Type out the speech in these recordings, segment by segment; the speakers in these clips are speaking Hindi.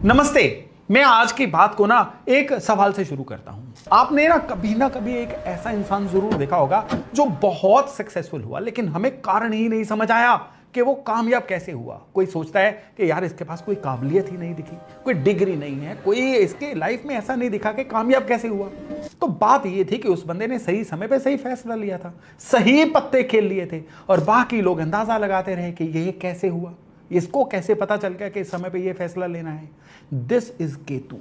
नमस्ते। मैं आज की बात को ना एक सवाल से शुरू करता हूं। आपने ना कभी एक ऐसा इंसान जरूर देखा होगा जो बहुत सक्सेसफुल हुआ, लेकिन हमें कारण ही नहीं समझ आया कि वो कामयाब कैसे हुआ। कोई सोचता है कि यार इसके पास कोई काबिलियत ही नहीं दिखी, कोई डिग्री नहीं है, कोई इसके लाइफ में ऐसा नहीं दिखा कि कामयाब कैसे हुआ। तो बात ये थी कि उस बंदे ने सही समय पे सही फैसला लिया था, सही पत्ते खेल लिए थे, और बाकी लोग अंदाजा लगाते रहे कि ये कैसे हुआ, इसको कैसे पता चल गया कि इस समय पे ये फैसला लेना है। This is Ketu.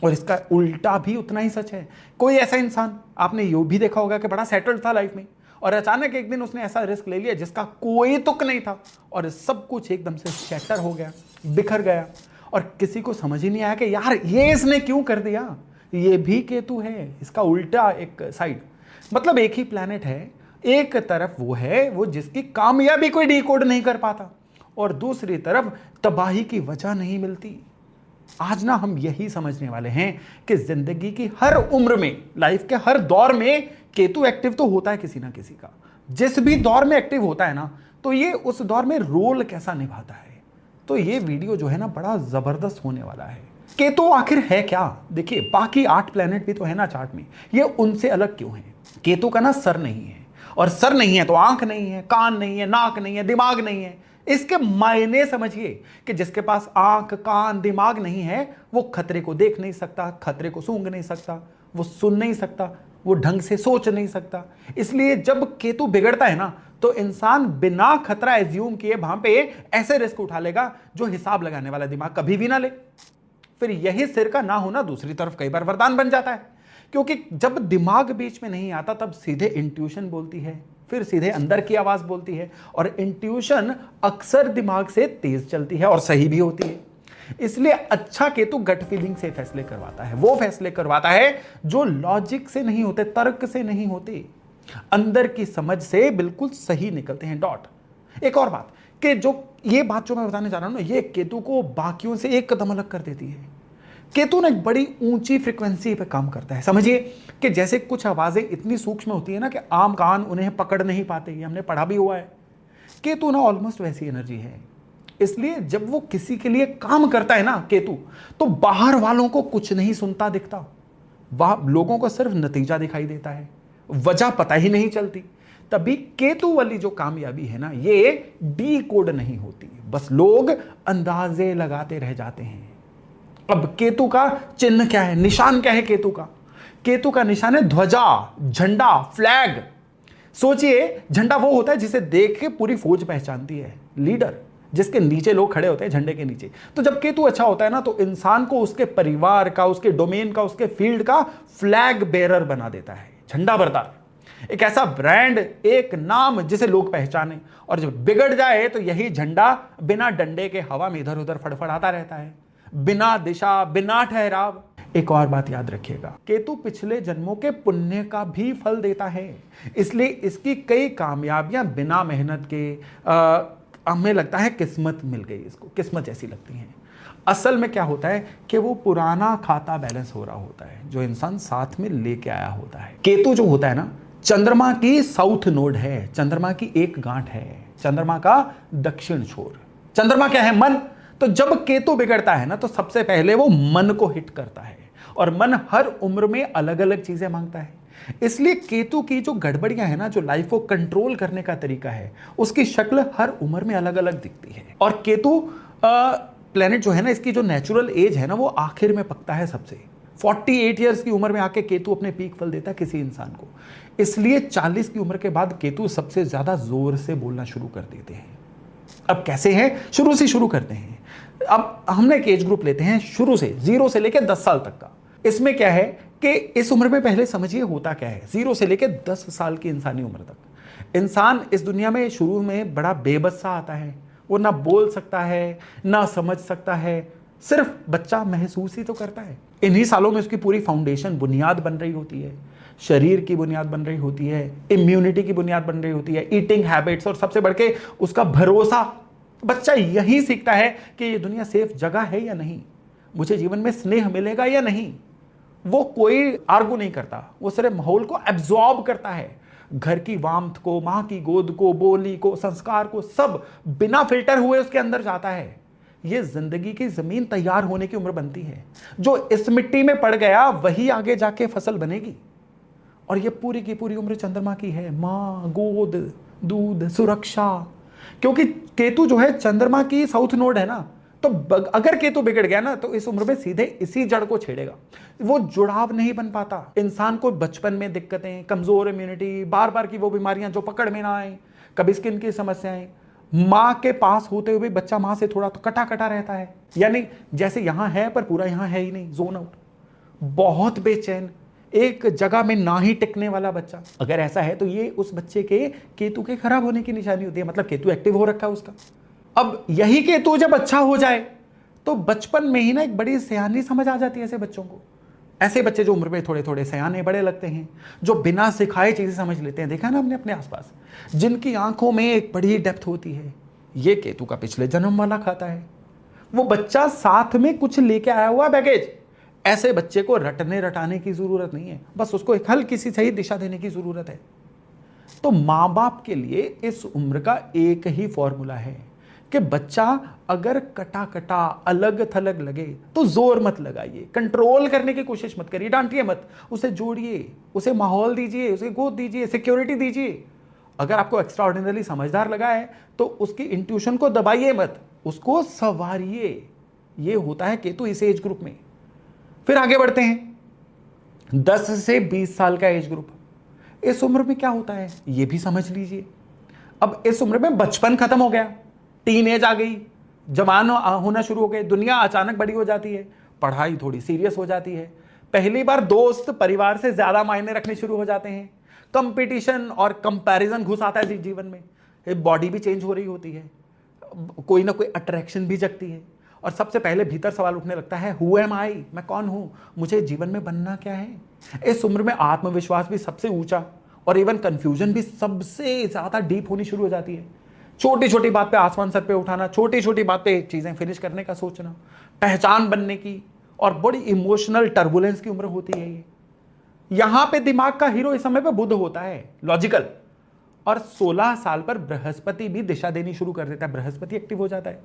और इसका उल्टा भी उतना ही सच है। कोई ऐसा इंसान आपने ये भी देखा होगा कि बड़ा सेटल्ड था लाइफ में, और अचानक एक दिन उसने ऐसा रिस्क ले लिया जिसका कोई तुक नहीं था, और सब कुछ एकदम से शैटर हो गया, बिखर गया, और किसी को समझ ही नहीं आया कि यार ये इसने क्यों कर दिया। ये भी केतु है, इसका उल्टा एक साइड। मतलब एक ही प्लैनेट है, एक तरफ वो है वो जिसकी कामयाबी कोई डिकोड नहीं कर पाता, और दूसरी तरफ तबाही की वजह नहीं मिलती। आज ना हम यही समझने वाले हैं कि जिंदगी की हर उम्र में, लाइफ के हर दौर में केतु एक्टिव तो होता है किसी ना किसी का। जिस भी दौर में एक्टिव होता है ना, तो ये उस दौर में रोल कैसा निभाता है। तो ये वीडियो जो है ना बड़ा जबरदस्त होने वाला है। केतु आखिर है क्या? देखिए, बाकी 8 प्लेनेट भी तो है ना चार्ट में, ये उनसे अलग क्यों है? केतु का ना सर नहीं है, और सर नहीं है तो आंख नहीं है, कान नहीं है, नाक नहीं है, दिमाग नहीं है। इसके मायने समझिए कि जिसके पास आंख, कान, दिमाग नहीं है, वो खतरे को देख नहीं सकता, खतरे को सूंघ नहीं सकता, वो सुन नहीं सकता, वो ढंग से सोच नहीं सकता। इसलिए जब केतु बिगड़ता है ना, तो इंसान बिना खतरा एज्यूम किए वहां पे ऐसे रिस्क उठा लेगा जो हिसाब लगाने वाला दिमाग कभी भी ना ले। फिर यही सिर का ना होना दूसरी तरफ कई बार वरदान बन जाता है, क्योंकि जब दिमाग बीच में नहीं आता तब सीधे इंट्यूशन बोलती है, फिर सीधे अंदर की आवाज बोलती है, और इंट्यूशन अक्सर दिमाग से तेज चलती है और सही भी होती है। इसलिए अच्छा केतु गट फीलिंग से फैसले करवाता है। वो फैसले करवाता है जो लॉजिक से नहीं होते, तर्क से नहीं होते, अंदर की समझ से बिल्कुल सही निकलते हैं। डॉट। एक और बात कि जो ये बात जो मैं बताने जा रहा हूं ना, ये केतु को बाकियों से एक कदम अलग कर देती है। केतु ना एक बड़ी ऊंची फ्रीक्वेंसी पे काम करता है। समझिए कि जैसे कुछ आवाजें इतनी सूक्ष्म होती है ना कि आम कान उन्हें पकड़ नहीं पाते, ये हमने पढ़ा भी हुआ है। केतु ना ऑलमोस्ट वैसी एनर्जी है। इसलिए जब वो किसी के लिए काम करता है ना केतु, तो बाहर वालों को कुछ नहीं सुनता दिखता, वह लोगों को सिर्फ नतीजा दिखाई देता है, वजह पता ही नहीं चलती। तभी केतु वाली जो कामयाबी है ना, ये डी कोड नहीं होती, बस लोग अंदाजे लगाते रह जाते हैं। अब केतु का चिन्ह क्या है, निशान क्या है केतु का? केतु का निशान है ध्वजा, झंडा, फ्लैग। सोचिए, झंडा वो होता है जिसे देख के पूरी फौज पहचानती है, लीडर, जिसके नीचे लोग खड़े होते हैं झंडे के नीचे। तो जब केतु अच्छा होता है ना, तो इंसान को उसके परिवार का, उसके डोमेन का, उसके फील्ड का फ्लैग बेरर बना देता है, झंडा बरदार, एक ऐसा ब्रांड, एक नाम जिसे लोग पहचाने। और जब बिगड़ जाए तो यही झंडा बिना डंडे के हवा में इधर उधर फड़फड़ाता रहता है, बिना दिशा, बिना ठहराव। एक और बात याद रखिएगा, केतु पिछले जन्मों के पुण्य का भी फल देता है। इसलिए इसकी कई कामयाबियां बिना मेहनत के हमें लगता है किस्मत मिल गई, इसको किस्मत जैसी लगती हैं। असल में क्या होता है कि वो पुराना खाता बैलेंस हो रहा होता है जो इंसान साथ में लेके आया होता है। केतु जो होता है ना, चंद्रमा की साउथ नोड है, चंद्रमा की एक गांठ है, चंद्रमा का दक्षिण छोर। चंद्रमा क्या है? मन। तो जब केतु बिगड़ता है ना, तो सबसे पहले वो मन को हिट करता है, और मन हर उम्र में अलग अलग चीजें मांगता है। इसलिए केतु की जो गड़बड़ियां है ना, जो लाइफ को कंट्रोल करने का तरीका है, उसकी शक्ल हर उम्र में अलग अलग दिखती है। और केतु प्लेनेट जो है ना, इसकी जो नेचुरल एज है ना, वो आखिर में पकता है सबसे। 48 ईयर्स की उम्र में आके केतु अपने पीक फल देता है किसी इंसान को। इसलिए 40 की उम्र के बाद केतु सबसे ज्यादा जोर से बोलना शुरू कर देते हैं। अब कैसे है, शुरू से शुरू करते हैं। अब हमने एक एज ग्रुप लेते हैं शुरू से, 0 से लेकर 10 साल तक का। इसमें क्या है कि इस उम्र में पहले समझिए होता क्या है। 0 से लेकर 10 साल की इंसानी उम्र तक इंसान इस दुनिया में शुरू में बड़ा बेबस सा आता है। वो ना बोल सकता है, ना समझ सकता है, सिर्फ बच्चा महसूस ही तो करता है। इन्हीं सालों में उसकी पूरी फाउंडेशन, बुनियाद बन रही होती है, शरीर की बुनियाद बन रही होती है, इम्यूनिटी की बुनियाद बन रही होती है, ईटिंग हैबिट्स, और सबसे बढ़ के उसका भरोसा। बच्चा यही सीखता है कि ये दुनिया सेफ जगह है या नहीं, मुझे जीवन में स्नेह मिलेगा या नहीं। वो कोई आर्गू नहीं करता, वो सिर्फ माहौल को एब्जॉर्ब करता है, घर की वामथ को, मां की गोद को, बोली को, संस्कार को, सब बिना फिल्टर हुए उसके अंदर जाता है। ये जिंदगी की जमीन तैयार होने की उम्र बनती है। जो इस मिट्टी में पड़ गया वही आगे जाके फसल बनेगी। और ये पूरी की पूरी उम्र चंद्रमा की है, माँ, गोद, दूध, सुरक्षा। क्योंकि केतु जो है चंद्रमा की साउथ नोड है ना, तो अगर केतु बिगड़ गया ना तो इस उम्र में सीधे इसी जड़ को छेड़ेगा। वो जुड़ाव नहीं बन पाता। इंसान को बचपन में दिक्कतें, कमजोर इम्यूनिटी, बार बार की वो बीमारियां जो पकड़ में ना आए, कभी स्किन की समस्याएं, माँ के पास होते हुए बच्चा माँ से थोड़ा तो कटा कटा रहता है, यानी जैसे यहां है पर पूरा यहां है ही नहीं, जोन आउट, बहुत बेचैन, एक जगह में ना ही टिकने वाला बच्चा। अगर ऐसा है तो ये उस बच्चे के केतु के खराब होने की निशानी होती है, मतलब केतु एक्टिव हो रखा है उसका। अब यही केतु जब अच्छा हो जाए तो बचपन में ही ना एक बड़ी सयानी समझ आ जाती है ऐसे बच्चों को। ऐसे बच्चे जो उम्र में थोड़े थोड़े सयाने बड़े लगते हैं, जो बिना सिखाए चीजें समझ लेते हैं, देखा ना हमने अपने आसपास, जिनकी आंखों में एक बड़ी डेप्थ होती है, ये केतु का पिछले जन्म वाला खाता है। वो बच्चा साथ में कुछ लेके आया हुआ बैगेज। ऐसे बच्चे को रटने रटाने की जरूरत नहीं है, बस उसको एक हल्की सी सही दिशा देने की जरूरत है। तो मां बाप के लिए इस उम्र का एक ही फॉर्मूला है कि बच्चा अगर कटा कटा अलग थलग लगे तो जोर मत लगाइए, कंट्रोल करने की कोशिश मत करिए, डांटिए मत, उसे जोड़िए, उसे माहौल दीजिए, उसे गोद दीजिए, सिक्योरिटी दीजिए। अगर आपको एक्स्ट्रा ऑर्डिनरी समझदार लगा है तो उसकी इंट्यूशन को दबाइए मत, उसको संवारिए। ये होता है केतु इस एज ग्रुप में। फिर आगे बढ़ते हैं 10 से 20 साल का एज ग्रुप। इस उम्र में क्या होता है ये भी समझ लीजिए। अब इस उम्र में बचपन खत्म हो गया, टीन एज आ गई, जवान होना शुरू हो गए, दुनिया अचानक बड़ी हो जाती है, पढ़ाई थोड़ी सीरियस हो जाती है, पहली बार दोस्त परिवार से ज्यादा मायने रखने शुरू हो जाते हैं, कंपटीशन और कंपैरिजन घुस आता है जीवन में, बॉडी भी चेंज हो रही होती है, कोई ना कोई अट्रैक्शन भी जगती है, और सबसे पहले भीतर सवाल उठने लगता है, हु एम आई, मैं कौन हूं, मुझे जीवन में बनना क्या है। इस उम्र में आत्मविश्वास भी सबसे ऊंचा और इवन कंफ्यूजन भी सबसे ज्यादा डीप होनी शुरू हो जाती है। छोटी छोटी बात पे आसमान सर पे उठाना, छोटी छोटी बात पे चीजें फिनिश करने का सोचना, पहचान बनने की और बड़ी इमोशनल टर्बुलेंस की उम्र होती है ये। यहां पे दिमाग का हीरो इस समय पे बुध होता है, लॉजिकल, और 16 साल पर बृहस्पति भी दिशा देनी शुरू कर देता है, बृहस्पति एक्टिव हो जाता है।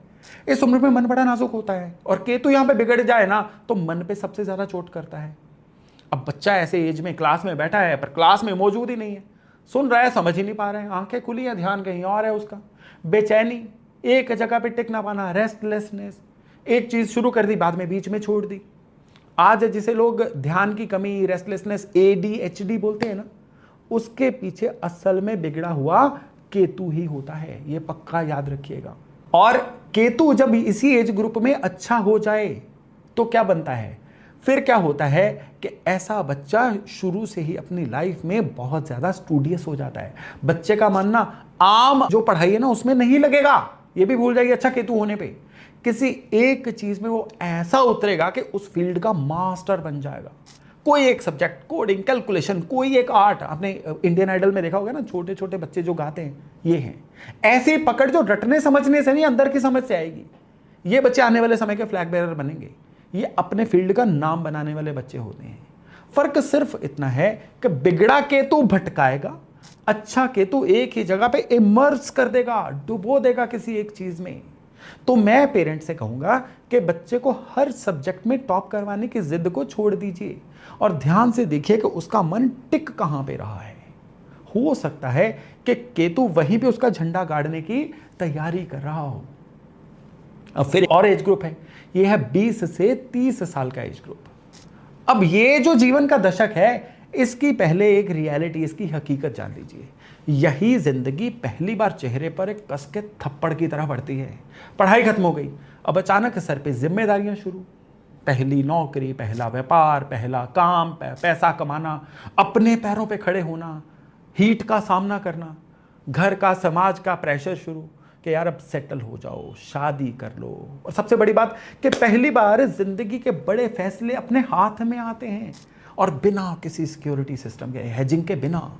इस उम्र में मन बड़ा नाजुक होता है और केतु यहां पे बिगड़ जाए ना तो मन पे सबसे ज्यादा चोट करता है। अब बच्चा ऐसे एज में क्लास में बैठा है पर क्लास में मौजूद ही नहीं है, सुन रहा है समझ ही नहीं पा रहे हैं, आंखें खुली है ध्यान कहीं और है उसका, बेचैनी, एक जगह पे टिक ना पाना, रेस्टलेसनेस, एक चीज शुरू कर दी बाद में बीच में छोड़ दी। आज जिसे लोग ध्यान की कमी, रेस्टलेसनेस, ADHD बोलते हैं ना, उसके पीछे असल में बिगड़ा हुआ केतु ही होता है, ये पक्का याद रखिएगा। और केतु जब इसी एज ग्रुप में अच्छा हो जाए तो क्या बनता है, फिर क्या होता है कि ऐसा बच्चा शुरू से ही अपनी लाइफ में बहुत ज्यादा स्टूडियस हो जाता है। बच्चे का मानना आम जो पढ़ाई है ना उसमें नहीं लगेगा, ये भी भूल जाइए अच्छा केतु होने पे, किसी एक चीज में वो ऐसा उतरेगा कि उस फील्ड का मास्टर बन जाएगा। कोई एक सब्जेक्ट, कोडिंग, कैलकुलेशन, कोई एक आर्ट, आपने इंडियन आइडल में देखा होगा ना, छोटे छोटे बच्चे जो गाते हैं ये हैं, ऐसी पकड़ जो रटने समझने से नहीं अंदर की समझ से आएगी। ये बच्चे आने वाले समय के फ्लैग बेरर बनेंगे, ये अपने फील्ड का नाम बनाने वाले बच्चे होते हैं। फर्क सिर्फ इतना है कि बिगड़ा केतु भटकाएगा, अच्छा केतु एक ही जगह पे इमर्स कर देगा, डुबो देगा किसी एक चीज में। तो मैं पेरेंट्स से कहूंगा कि बच्चे को हर सब्जेक्ट में टॉप करवाने की जिद को छोड़ दीजिए और ध्यान से देखिए कि उसका मन टिक कहां पे रहा है। हो सकता है कि केतु वहीं पे उसका झंडा गाड़ने की तैयारी कर रहा हो। अब फिर और एज ग्रुप है, ये है 20 से 30 साल का एज ग्रुप। अब ये जो जीवन का दशक है इसकी पहले एक रियलिटी, इसकी हकीकत जान लीजिए। यही जिंदगी पहली बार चेहरे पर एक कस के थप्पड़ की तरह पड़ती है। पढ़ाई खत्म हो गई, अब अचानक सर पे जिम्मेदारियां शुरू, पहली नौकरी, पहला व्यापार, पहला काम, पैसा कमाना, अपने पैरों पे खड़े होना, हीट का सामना करना, घर का, समाज का प्रेशर शुरू कि यार अब सेटल हो जाओ, शादी कर लो। और सबसे बड़ी बात कि पहली बार जिंदगी के बड़े फैसले अपने हाथ में आते हैं और बिना किसी सिक्योरिटी सिस्टम के, हेजिंग के बिना।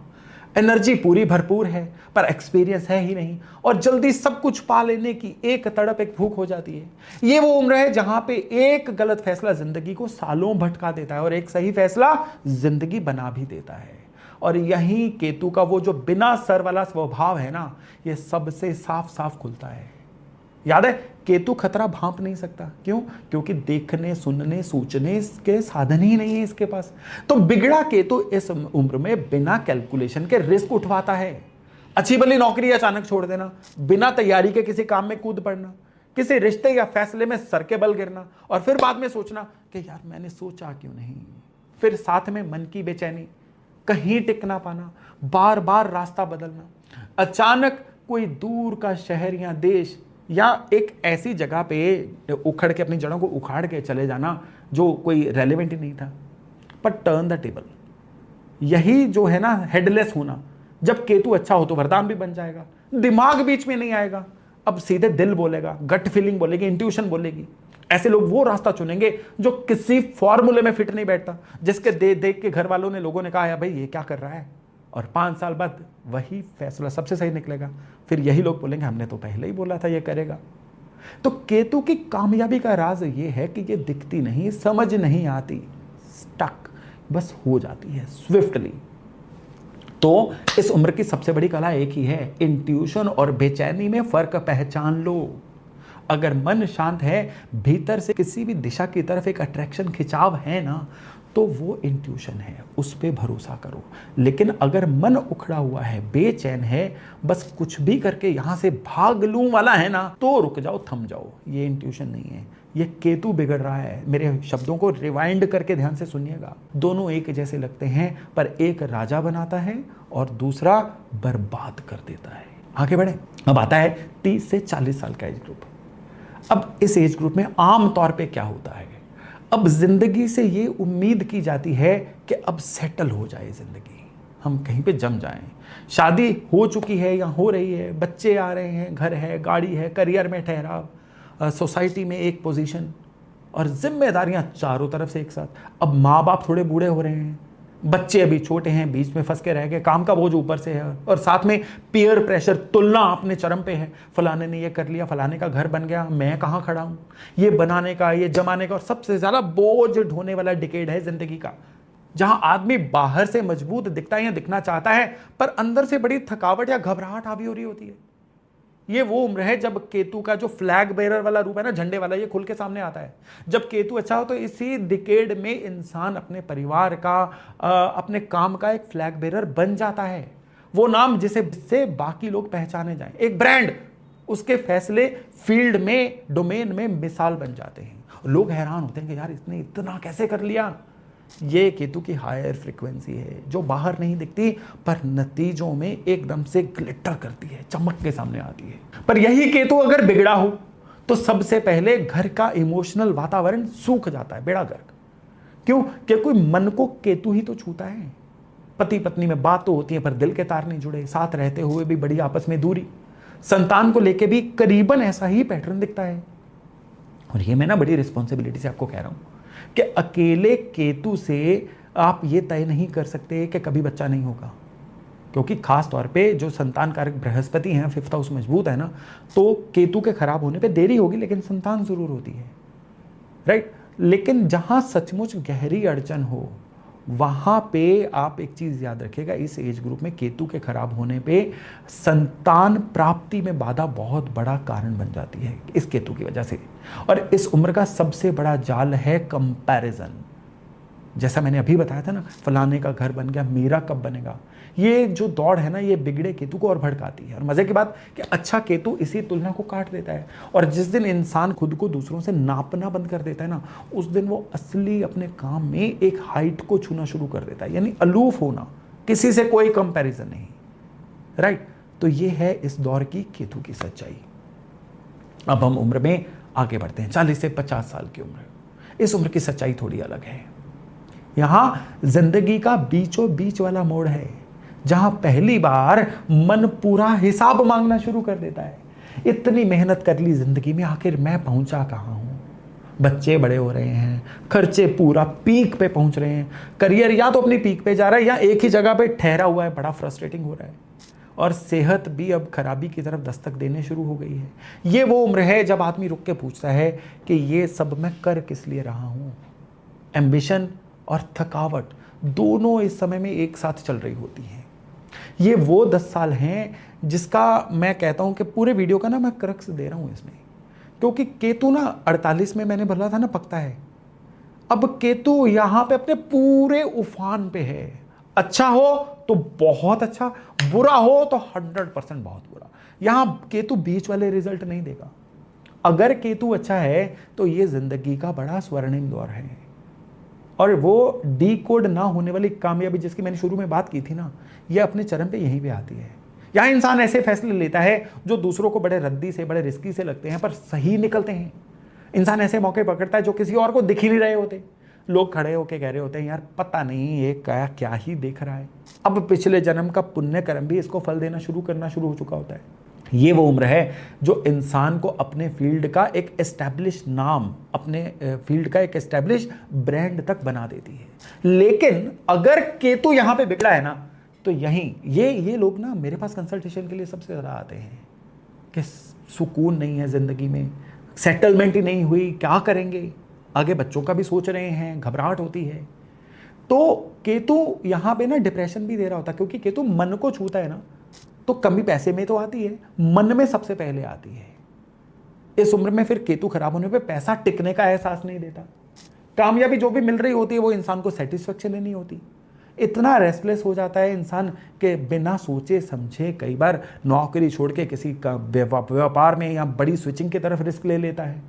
एनर्जी पूरी भरपूर है पर एक्सपीरियंस है ही नहीं, और जल्दी सब कुछ पा लेने की एक तड़प, एक भूख हो जाती है। ये वो उम्र है जहां पे एक गलत फैसला जिंदगी को सालों भटका देता है और एक सही फैसला जिंदगी बना भी देता है। और यहीं केतु का वो जो बिना सर वाला स्वभाव है ना, ये सबसे साफ साफ खुलता है। याद है, केतु खतरा भांप नहीं सकता। क्यों? क्योंकि देखने, सुनने, सोचने के साधन ही नहीं है इसके पास। तो बिगड़ा केतु इस उम्र में बिना कैलकुलेशन के रिस्क उठवाता है। अच्छी भली नौकरी अचानक छोड़ देना, बिना तैयारी के किसी काम में कूद पड़ना, किसी रिश्ते या फैसले में सर के बल गिरना, और फिर बाद में सोचना कि यार मैंने सोचा क्यों नहीं। फिर साथ में मन की बेचैनी, कहीं टिक ना पाना, बार बार रास्ता बदलना, अचानक कोई दूर का शहर या देश या एक ऐसी जगह पे उखड़ के, अपनी जड़ों को उखाड़ के चले जाना जो कोई रेलेवेंट ही नहीं था। पर टर्न द टेबल, यही जो है ना हेडलेस होना, जब केतु अच्छा हो तो वरदान भी बन जाएगा। दिमाग बीच में नहीं आएगा, अब सीधे दिल बोलेगा, गट फीलिंग बोलेगी, इंट्यूशन बोलेगी। ऐसे लोग वो रास्ता चुनेंगे जो किसी फॉर्मूले में फिट नहीं बैठता, जिसके देख के घर वालों ने, लोगों ने कहा भाई ये क्या कर रहा है, और 5 साल बाद वही फैसला सबसे सही निकलेगा। फिर यही लोग बोलेंगे हमने तो पहले ही बोला था ये करेगा। तो केतु की कामयाबी का राज ये है कि ये दिखती नहीं, समझ नहीं आती, स्टक बस हो जाती है स्विफ्टली। तो इस उम्र की सबसे बड़ी कला एक ही है, इंट्यूशन और बेचैनी में फर्क पहचान लो। अगर मन शांत है, भीतर से किसी भी दिशा की तरफ एक अट्रैक्शन, खिंचाव है ना, तो वो इंट्यूशन है, उस पे भरोसा करो। लेकिन अगर मन उखड़ा हुआ है, बेचैन है, बस कुछ भी करके यहां से भाग लूं वाला है ना, तो रुक जाओ, थम जाओ, ये इंट्यूशन नहीं है, ये केतु बिगड़ रहा है। मेरे शब्दों को रिवाइंड करके ध्यान से सुनिएगा। दोनों एक जैसे लगते हैं, पर एक राजा बनाता है और दूसरा बर्बाद कर देता है। आगे बढ़े, अब आता है 30 से 40 साल का एज ग्रुप। अब इस एज ग्रुप में आम तौर पे क्या होता है, अब जिंदगी से ये उम्मीद की जाती है कि अब सेटल हो जाए जिंदगी, हम कहीं पे जम जाएं। शादी हो चुकी है या हो रही है, बच्चे आ रहे हैं, घर है, गाड़ी है, करियर में ठहराव, सोसाइटी में एक पोजीशन, और जिम्मेदारियां चारों तरफ से एक साथ। अब माँ बाप थोड़े बूढ़े हो रहे हैं, बच्चे अभी छोटे हैं, बीच में फंस के रह गए, काम का बोझ ऊपर से है, और साथ में पीयर प्रेशर, तुलना अपने चरम पे है। फलाने ने ये कर लिया, फलाने का घर बन गया, मैं कहाँ खड़ा हूँ। ये बनाने का, ये जमाने का, और सबसे ज्यादा बोझ ढोने वाला डिकेड है जिंदगी का, जहां आदमी बाहर से मजबूत दिखता है या दिखना चाहता है, पर अंदर से बड़ी थकावट या घबराहट हावी हो रही होती है। ये वो उम्र है जब केतु का जो फ्लैग बेरर वाला रूप है ना, झंडे वाला, ये खुल के सामने आता है। जब केतु अच्छा हो तो इसी डिकेड में इंसान अपने परिवार का, अपने काम का एक फ्लैग बेरर बन जाता है। वो नाम जिसे बाकी लोग पहचाने जाएं, एक ब्रांड, उसके फैसले फील्ड में, डोमेन में मिसाल बन जाते हैं। लोग हैरान होते हैं कि यार इसने इतना कैसे कर लिया। ये केतु की हायर फ्रीक्वेंसी है, जो बाहर नहीं दिखती पर नतीजों में एकदम से ग्लिटर करती है, चमक के सामने आती है। पर यही केतु अगर बिगड़ा हो तो सबसे पहले घर का इमोशनल वातावरण सूख जाता है, बेड़ा गर्क। क्यों? क्योंकि मन को केतु ही तो छूता है। पति पत्नी में बात तो होती है पर दिल के तार नहीं जुड़े, साथ रहते हुए भी बड़ी आपस में दूरी। संतान को लेके भी करीबन ऐसा ही पैटर्न दिखता है। और ये मैं ना बड़ी रिस्पॉन्सिबिलिटी से आपको कह रहा हूं कि अकेले केतु से आप ये तय नहीं कर सकते कि कभी बच्चा नहीं होगा, क्योंकि खास तौर पे जो संतान कारक बृहस्पति हैं, 5th हाउस मजबूत है ना, तो केतु के खराब होने पे देरी होगी लेकिन संतान जरूर होती है, राइट। लेकिन जहां सचमुच गहरी अड़चन हो, वहां पे आप एक चीज याद रखिएगा, इस एज ग्रुप में केतु के खराब होने पे संतान प्राप्ति में बाधा बहुत बड़ा कारण बन जाती है इस केतु की वजह से। और इस उम्र का सबसे बड़ा जाल है कंपैरिजन। जैसा मैंने अभी बताया था ना, फलाने का घर बन गया, मेरा कब बनेगा। ये जो दौड़ है ना, ये बिगड़े केतु को और भड़काती है। और मजे की बात कि अच्छा केतु इसी तुलना को काट देता है। और जिस दिन इंसान खुद को दूसरों से नापना बंद कर देता है ना, उस दिन वो असली अपने काम में एक हाइट को छूना शुरू कर देता है, यानी अलूफ होना, किसी से कोई कंपैरिजन नहीं, राइट। तो ये है इस दौर की केतु की सच्चाई। अब हम उम्र में आगे बढ़ते हैं, 40 से 50 साल की उम्र। इस उम्र की सच्चाई थोड़ी अलग है। यहां जिंदगी का बीचों बीच वाला मोड़ है, जहां पहली बार मन पूरा हिसाब मांगना शुरू कर देता है। इतनी मेहनत कर ली जिंदगी में, आखिर मैं पहुंचा कहां हूं। बच्चे बड़े हो रहे हैं, खर्चे पूरा पीक पे पहुंच रहे हैं, करियर या तो अपनी पीक पे जा रहा है या एक ही जगह पे ठहरा हुआ है, बड़ा फ्रस्ट्रेटिंग हो रहा है। और सेहत भी अब खराबी की तरफ दस्तक देने शुरू हो गई है। ये वो उम्र है जब आदमी रुक के पूछता है कि ये सब मैं कर किस लिए रहा हूं। एम्बिशन और थकावट दोनों इस समय में एक साथ चल रही होती हैं। ये वो 10 साल हैं जिसका मैं कहता हूं कि पूरे वीडियो का ना मैं क्रक्स दे रहा हूं इसमें, क्योंकि केतु ना 48 में मैंने बोला था ना पकता है। अब केतु यहां पे अपने पूरे उफान पे है। अच्छा हो तो बहुत अच्छा, बुरा हो तो 100% बहुत बुरा। यहां केतु बीच वाले रिजल्ट नहीं देगा। अगर केतु अच्छा है तो ये जिंदगी का बड़ा स्वर्णिम दौर है, और वो डी कोड ना होने वाली कामयाबी जिसकी मैंने शुरू में बात की थी ना, ये अपने चरम पे यहीं पे आती है। यहां इंसान ऐसे फैसले लेता है जो दूसरों को बड़े रद्दी से, बड़े रिस्की से लगते हैं पर सही निकलते हैं। इंसान ऐसे मौके पकड़ता है जो किसी और को दिख ही नहीं रहे होते। लोग खड़े होके कह रहे होते हैं यार पता नहीं ये क्या क्या ही देख रहा है। अब पिछले जन्म का पुण्य कर्म भी इसको फल देना शुरू हो चुका होता है। ये वो उम्र है जो इंसान को अपने फील्ड का एक एस्टैब्लिश नाम, अपने फील्ड का एक एस्टैब्लिश ब्रांड तक बना देती है। लेकिन अगर केतु यहां पे बिगड़ा है ना, तो यहीं ये लोग ना मेरे पास कंसल्टेशन के लिए सबसे ज़्यादा आते हैं कि सुकून नहीं है ज़िंदगी में, सेटलमेंट ही नहीं हुई, क्या करेंगे, आगे बच्चों का भी सोच रहे हैं, घबराहट होती है। तो केतु यहाँ पे ना डिप्रेशन भी दे रहा होता है, क्योंकि केतु मन को छूता है ना, तो कमी पैसे में तो आती है, मन में सबसे पहले आती है। इस उम्र में फिर केतु खराब होने पे पैसा टिकने का एहसास नहीं देता। कामयाबी जो भी मिल रही होती है वो इंसान को सेटिस्फेक्शन नहीं होती। इतना रेस्टलेस हो जाता है इंसान के बिना सोचे समझे कई बार नौकरी छोड़ के किसी का व्यापार में या बड़ी स्विचिंग की तरफ रिस्क ले लेता है।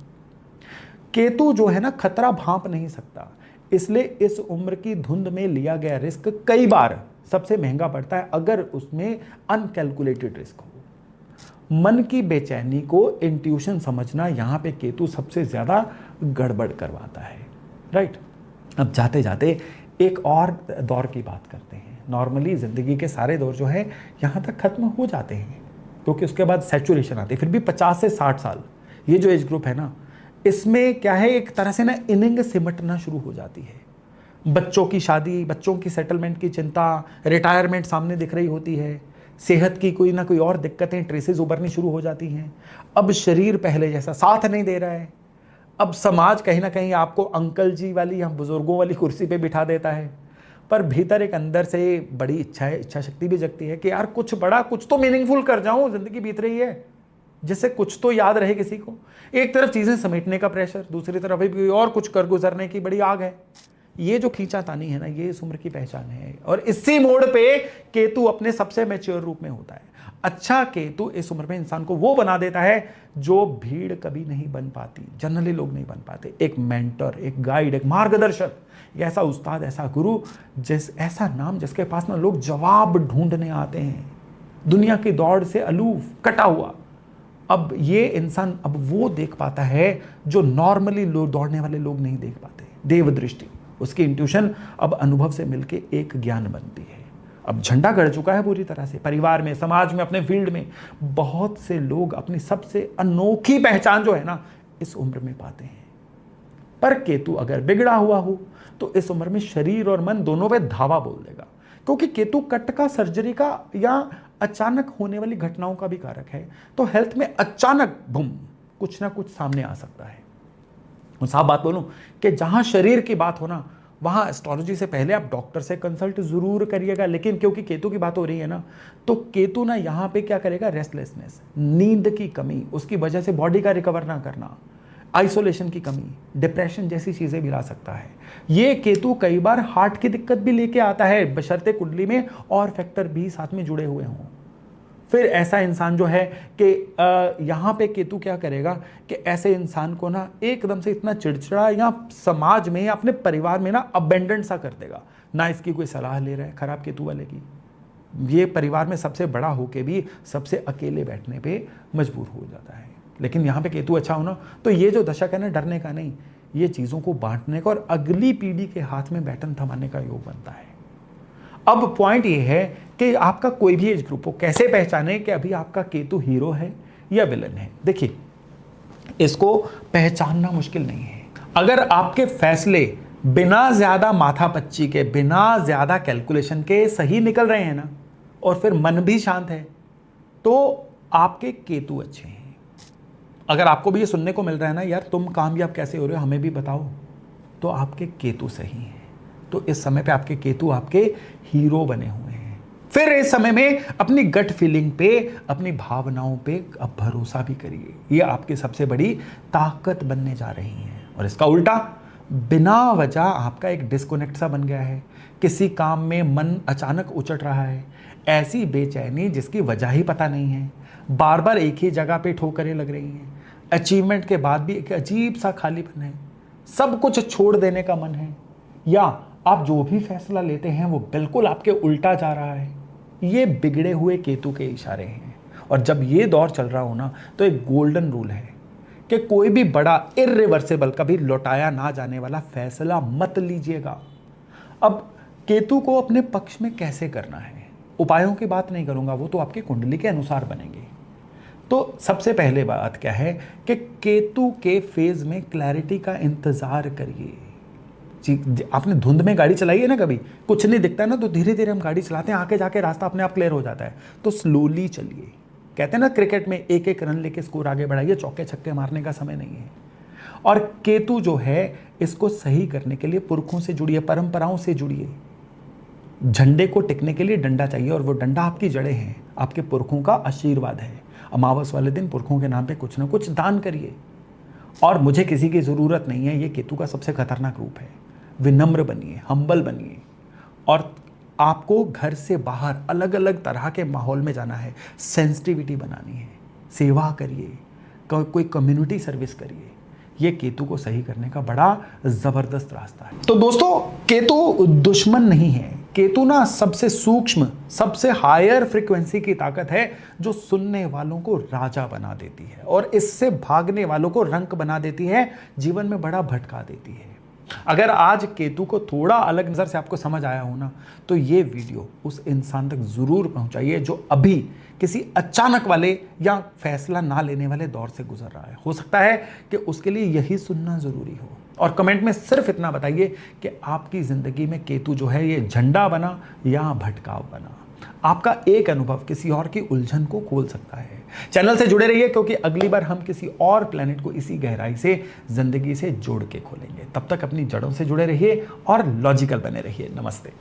केतु जो है ना खतरा भांप नहीं सकता, इसलिए इस उम्र की धुंध में लिया गया रिस्क कई बार सबसे महंगा पड़ता है अगर उसमें अनकैलकुलेटेड रिस्क हो। मन की बेचैनी को इंट्यूशन समझना यहां पे केतु सबसे ज्यादा गड़बड़ करवाता है, राइट। अब जाते जाते एक और दौर की बात करते हैं। नॉर्मली जिंदगी के सारे दौर जो है यहां तक खत्म हो जाते हैं, क्योंकि उसके बाद सैचुरेशन आती है। फिर भी 50 से 60 साल ये जो एज ग्रुप है ना, इसमें क्या है, एक तरह से ना इनिंग सिमटना शुरू हो जाती है। बच्चों की शादी, बच्चों की सेटलमेंट की चिंता, रिटायरमेंट सामने दिख रही होती है, सेहत की कोई ना कोई और दिक्कतें, ट्रेसेस उभरनी शुरू हो जाती हैं। अब शरीर पहले जैसा साथ नहीं दे रहा है। अब समाज कहीं ना कहीं आपको अंकल जी वाली या बुजुर्गों वाली कुर्सी पे बिठा देता है, पर भीतर एक अंदर से बड़ी इच्छा शक्ति भी जगती है कि यार कुछ बड़ा, कुछ तो मीनिंगफुल कर जाऊं, जिंदगी बीत रही है, जिससे कुछ तो याद रहे किसी को। एक तरफ चीजें समेटने का प्रेशर, दूसरी तरफ अभी और कुछ कर गुजरने की बड़ी आग है। ये जो खींचातानी है ना, ये इस उम्र की पहचान है, और इसी मोड़ पे केतु अपने सबसे मैच्योर रूप में होता है। अच्छा केतु इस उम्र में इंसान को वो बना देता है जो भीड़ कभी नहीं बन पाती, जनरली लोग नहीं बन पाते। एक मेंटर, एक गाइड, एक मार्गदर्शक, ऐसा उस्ताद, ऐसा गुरु, ऐसा नाम जिसके पास ना लोग जवाब ढूंढने आते हैं, दुनिया की दौड़ से अलूफ, कटा हुआ। अब ये इंसान अब वो देख पाता है जो नॉर्मली दौड़ने वाले लोग नहीं देख पाते। देव दृष्टि, उसकी इंट्यूशन अब अनुभव से मिलके एक ज्ञान बनती है। अब झंडा गड़ चुका है पूरी तरह से, परिवार में, समाज में, अपने फील्ड में। बहुत से लोग अपनी सबसे अनोखी पहचान जो है ना इस उम्र में पाते हैं। पर केतु अगर बिगड़ा हुआ हो तो इस उम्र में शरीर और मन दोनों पे धावा बोल देगा, क्योंकि केतु कट का, सर्जरी का या अचानक होने वाली घटनाओं का भी कारक है। तो हेल्थ में अचानक बूम कुछ ना कुछ सामने आ सकता है। और साफ बात बोलूं कि जहां शरीर की बात हो ना, वहां एस्ट्रोलॉजी से पहले आप डॉक्टर से कंसल्ट जरूर करिएगा। लेकिन क्योंकि केतु की बात हो रही है ना, तो केतु ना यहां पे क्या करेगा, रेस्टलेसनेस, नींद की कमी, उसकी वजह से बॉडी का रिकवर ना करना, आइसोलेशन की कमी, डिप्रेशन जैसी चीजें भी ला सकता है। ये केतु कई बार हार्ट की दिक्कत भी लेके आता है, बशर्ते कुंडली में और फैक्टर भी साथ में जुड़े हुए हों। फिर ऐसा इंसान जो है कि यहाँ पे केतु क्या करेगा कि ऐसे इंसान को ना एकदम से इतना चिड़चिड़ा या समाज में या अपने परिवार में ना अबेंडेंट सा कर देगा। ना इसकी कोई सलाह ले रहा है खराब केतु वाले की, ये परिवार में सबसे बड़ा होके भी सबसे अकेले बैठने पे मजबूर हो जाता है। लेकिन यहाँ पे केतु अच्छा हो ना, तो ये जो दशक है ना, डरने का नहीं, ये चीज़ों को बांटने का और अगली पीढ़ी के हाथ में बैटन थमाने का योग बनता है। अब पॉइंट ये है कि आपका कोई भी एज ग्रुप हो, कैसे पहचाने कि अभी आपका केतु हीरो है या विलन है। देखिए, इसको पहचानना मुश्किल नहीं है। अगर आपके फैसले बिना ज्यादा माथापच्ची के, बिना ज्यादा कैलकुलेशन के सही निकल रहे हैं ना, और फिर मन भी शांत है, तो आपके केतु अच्छे हैं। अगर आपको भी ये सुनने को मिल रहा है ना, यार तुम कामयाब कैसे हो रहे हो, हमें भी बताओ, तो आपके केतु सही हैं। तो इस समय पे आपके केतु आपके हीरो बने हुए हैं। फिर इस समय में अपनी गट फीलिंग पे, अपनी भावनाओं पे अब भरोसा भी करिए। ये आपकी सबसे बड़ी ताकत बनने जा रही है। और इसका उल्टा, बिना वजह आपका एक डिस्कनेक्ट सा बन गया है, किसी काम में मन अचानक उचट रहा है, ऐसी बेचैनी जिसकी वजह ही पता नहीं है, बार बार एक ही जगह पे ठोकरें लग रही हैं, अचीवमेंट के बाद भी एक अजीब सा खालीपन है, सब कुछ छोड़ देने का मन है, या आप जो भी फैसला लेते हैं वो बिल्कुल आपके उल्टा जा रहा है। ये बिगड़े हुए केतु के इशारे हैं। और जब ये दौर चल रहा हो ना, तो एक गोल्डन रूल है कि कोई भी बड़ा इर्रिवर्सिबल, कभी लौटाया ना जाने वाला फैसला मत लीजिएगा। अब केतु को अपने पक्ष में कैसे करना है, उपायों की बात नहीं करूंगा, वो तो आपकी कुंडली के अनुसार बनेंगे। तो सबसे पहले बात क्या है कि केतु के फेज में क्लैरिटी का इंतजार करिए। आपने धुंध में गाड़ी चलाई है ना, कभी कुछ नहीं दिखता है ना, तो धीरे धीरे हम गाड़ी चलाते हैं, आके जाके रास्ता अपने आप क्लियर हो जाता है। तो स्लोली चलिए। कहते हैं ना क्रिकेट में एक एक रन लेके स्कोर आगे बढ़ाइए, चौके छक्के मारने का समय नहीं है। और केतु जो है, इसको सही करने के लिए पुरखों से जुड़िए, परंपराओं से जुड़िए। झंडे को टिकने के लिए डंडा चाहिए, और वो डंडा आपकी जड़ें हैं, आपके पुरखों का आशीर्वाद है। अमावस वाले दिन पुरखों के नाम पे कुछ ना कुछ दान करिए। और मुझे किसी की ज़रूरत नहीं है, ये केतु का सबसे खतरनाक रूप है। विनम्र बनिए, हम्बल बनिए, और आपको घर से बाहर अलग अलग तरह के माहौल में जाना है, सेंसिटिविटी बनानी है, सेवा करिए, कोई कम्युनिटी सर्विस करिए। ये केतु को सही करने का बड़ा ज़बरदस्त रास्ता है। तो दोस्तों, केतु दुश्मन नहीं है। केतु ना सबसे सूक्ष्म, सबसे हायर फ्रीक्वेंसी की ताकत है, जो सुनने वालों को राजा बना देती है और इससे भागने वालों को रंक बना देती है, जीवन में बड़ा भटका देती है। अगर आज केतु को थोड़ा अलग नज़र से आपको समझ आया हो ना, तो ये वीडियो उस इंसान तक ज़रूर पहुंचाइए जो अभी किसी अचानक वाले या फैसला ना लेने वाले दौर से गुजर रहा है। हो सकता है कि उसके लिए यही सुनना ज़रूरी हो। और कमेंट में सिर्फ इतना बताइए कि आपकी ज़िंदगी में केतु जो है, ये झंडा बना या भटकाव बना। आपका एक अनुभव किसी और की उलझन को खोल सकता है। चैनल से जुड़े रहिए, क्योंकि अगली बार हम किसी और प्लेनेट को इसी गहराई से, जिंदगी से जोड़ के खोलेंगे। तब तक अपनी जड़ों से जुड़े रहिए और लॉजिकल बने रहिए। नमस्ते।